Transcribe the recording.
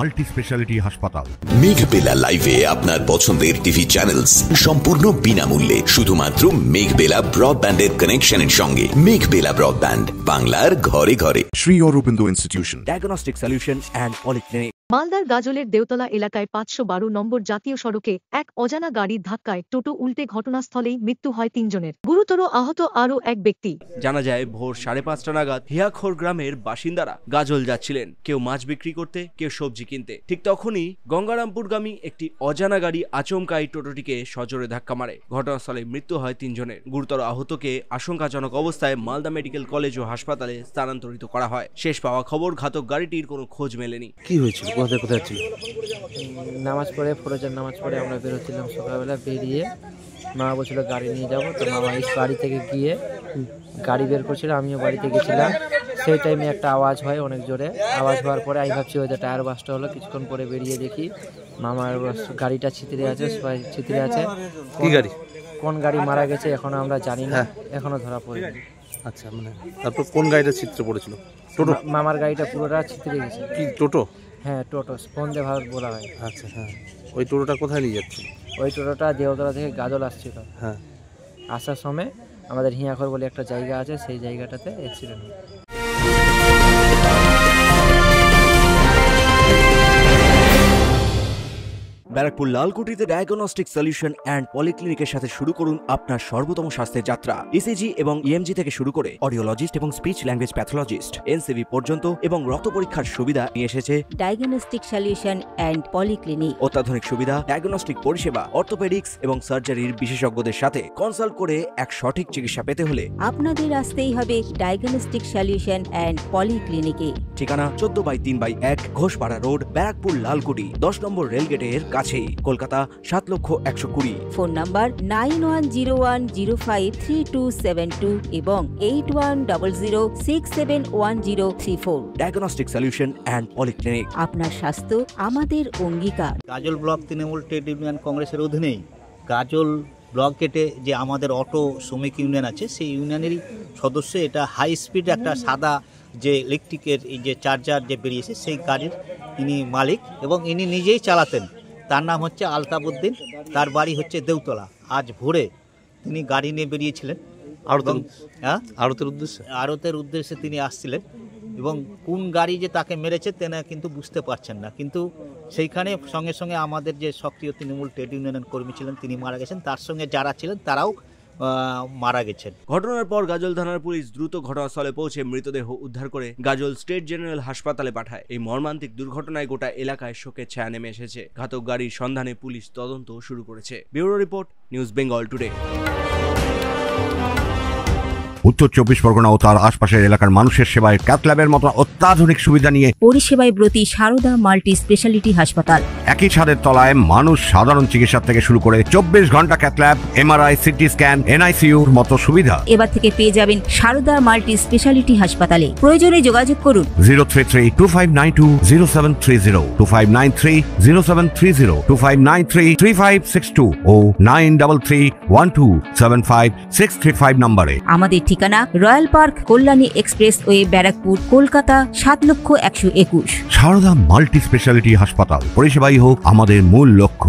Multi speciality হাসপাতাল। মেঘবেলা লাইভে আপনার পছন্দের টিভি চ্যানেলস সম্পূর্ণ বিনামূল্যে শুধুমাত্র মেঘবেলা ব্রডব্যান্ডের কানেকশনের সঙ্গে। মেঘবেলা ব্রডব্যান্ড, বাংলার ঘরে ঘরে। Sri Aurobindo Institution, Diagnostic Solution and Polyclinic। মালদার গাজলের দেওতলা এলাকায় ৫১২ নম্বর জাতীয় সড়কে এক অজানা গাড়ির ধাক্কায় টোটো উল্টে ঘটনাস্থলেই মৃত্যু হয় ৩ জনের, গুরুতর আহত আরও এক ব্যক্তি। জানা যায় ভোর ৫:৩০ নাগাদ হিয়াখোর গ্রামের বাসিন্দারা গাজল যাচ্ছিলেন, কেউ মাছ বিক্রি করতে, কেউ সবজি কিনতে। ঠিক তখনই গঙ্গারামপুরগামী একটি অজানা গাড়ি আচমকাই টোটোটিকে সজোরে ধাক্কা মারে। ঘটনাস্থলে মৃত্যু হয় ৩ জনের। গুরুতর আহতকে আশঙ্কাজনক অবস্থায় মালদা মেডিকেল কলেজ ও হাসপাতালে স্থানান্তরিত করা হয়। শেষ পাওয়া খবর, ঘাতক গাড়িটির কোনো খোঁজ মেলেনি। কি হয়েছিল, কোথায় ছিল? নামাজ পড়ে, ফরজের নামাজ পড়ে আমরা বেরোচ্ছিলাম সকালবেলা। বেরিয়ে মামা বলছিল গাড়ি নিয়ে যাবো, তো মামা এই বাড়ি থেকে গিয়ে গাড়ি বের করছিল, আমিও বাড়িতে গেছিলাম। সেই টাইমে একটা আওয়াজ হয় অনেক জোরে। আওয়াজ হওয়ার পরে আমি ভাবছি হয়তো টায়ার বাসটা হলো। কিছুক্ষণ পরে বেরিয়ে দেখি মামার গাড়িটা ছিতরে আছে, সবাই ছিতরে আছে। কি গাড়ি, কোন গাড়ি মারা গেছে এখনো আমরা জানি না, এখনো ধরা পড়েনি। আচ্ছা, মানে তারপর কোন গাড়িটা ছিতরে পড়েছিল? টোটো? মামার গাড়িটা পুরোটা ছিতরে গেছে। কি টোটো? হ্যাঁ, টোটো, বন্দে ভারত বলা হয়। আচ্ছা, হ্যাঁ। ওই টোটোটা কোথায় নিয়ে যাচ্ছিল? ওই টোটোটা দেওতলা থেকে গাজল আসছিল। হ্যাঁ, আসার সময় আমাদের হিয়াখর বলে একটা জায়গা আছে, সেই জায়গাটাতে অ্যাক্সিডেন্ট হয়। ব্যারাকপুর লালকুটিতে ডায়াগনস্টিক সলিউশন অ্যান্ড পলিক্লিনিকের সাথে শুরু করুন আপনার সর্বোত্তম স্বাস্থ্যের যাত্রা। ইসিজি এবং ইএমজি থেকে শুরু করে অডিওলজিস্ট এবং স্পিচ ল্যাঙ্গুয়েজ প্যাথোলজিস্ট, এনসিভি পর্যন্ত এবং রক্ত পরীক্ষার সুবিধা নিয়ে এসেছে ডায়াগনস্টিক সলিউশন অ্যান্ড পলিক্লিনিক। অত্যাধুনিক সুবিধা, ডায়াগনস্টিক পরিষেবা, অর্থোপেডিক্স এবং সার্জারির বিশেষজ্ঞদের সাথে কনসাল্ট করে এক সঠিক চিকিৎসা পেতে হলে আপনাদের আসতেই হবে ডায়াগনস্টিক সলিউশন অ্যান্ড পলিক্লিনিকে। ঠিকানা 14/3/1 ঘোষপাড়া রোড, ব্যারাকপুর লালকুটি, 10 নম্বর রেলগেটের কাছেই, কলকাতা ৭,২০,০২০। ফোন নাম্বার 9101053272 এবং 8100671034। Diagnostic solution and polyclinic. আপনার স্বাস্থ্য আমাদের অঙ্গীকার। গাজল ব্লক তৃণমূল ট্রেড ইউনিয়ন কংগ্রেসের অধীনেই গাজল ব্লক গেটে যে আমাদের অটো শ্রমিক ইউনিয়ন আছে, সেই ইউনিয়নেরই সদস্য। এটা হাই স্পিড একটা সাদা যে ইলেকট্রিকের এই যে চার্জার যে বেরিয়েছে, সেই গাড়ির ইনি মালিক এবং ইনি নিজেই চালাতেন। তার নাম হচ্ছে আলতাবউদ্দিন, তার বাড়ি হচ্ছে দেওতলা। আজ ভোরে তিনি গাড়ি নিয়ে বেরিয়েছিলেন আড়তের উদ্দেশ্যে তিনি আসছিলেন, এবং কোন গাড়ি যে তাকে মেরেছে তেনা কিন্তু বুঝতে পারছেন না। কিন্তু সেইখানে সঙ্গে সঙ্গে আমাদের যে সক্রিয় তৃণমূল ট্রেড ইউনিয়নের কর্মী ছিলেন তিনি মারা গেছেন, তার সঙ্গে যারা ছিলেন তারাও মারা গেছেন। ঘটনার পর গাজল থানার পুলিশ দ্রুত ঘটনাস্থলে পৌঁছে মৃতদেহ উদ্ধার করে গাজল স্টেট জেনারেল হাসপাতালে পাঠায়। এই মর্মান্তিক দুর্ঘটনায় গোটা এলাকায় শোকের ছায়া নেমে এসেছে। ঘাতক গাড়ির সন্ধানে পুলিশ তদন্ত শুরু করেছে। Bureau report, news Bengal today. উত্তর ২৪ পরগনা ও তার আশপাশের এলাকার মানুষের সেবায় ক্যাথ ল্যাবের মতো অত্যাধুনিক সুবিধা নিয়ে পরিষেবায় ব্রতী সারদা মাল্টি স্পেশালিটি হাসপাতাল। একই ছাদের তলায় মানুষ সাধারণ চিকিৎসা থেকে শুরু করে ২৪ ঘন্টা cath lab, MRI, CT scan, এনআইসিইউর মতো সুবিধা এবার থেকে পেয়ে যাবেন সারদা মাল্টি স্পেশালিটি হাসপাতালে। প্রয়োজনে যোগাযোগ করুন 033-2592-0730, 2593-0730, 2593-3562 ও 9331275635 নম্বরে। আমাদের ঠিকানা Royal Park, Kalyani expressway, Barrackpore, Kolkata ৭,১২১। সারদা মাল্টি স্পেশালিটি হাসপাতাল, পরিষেবাই হোক আমাদের মূল লক্ষ্য।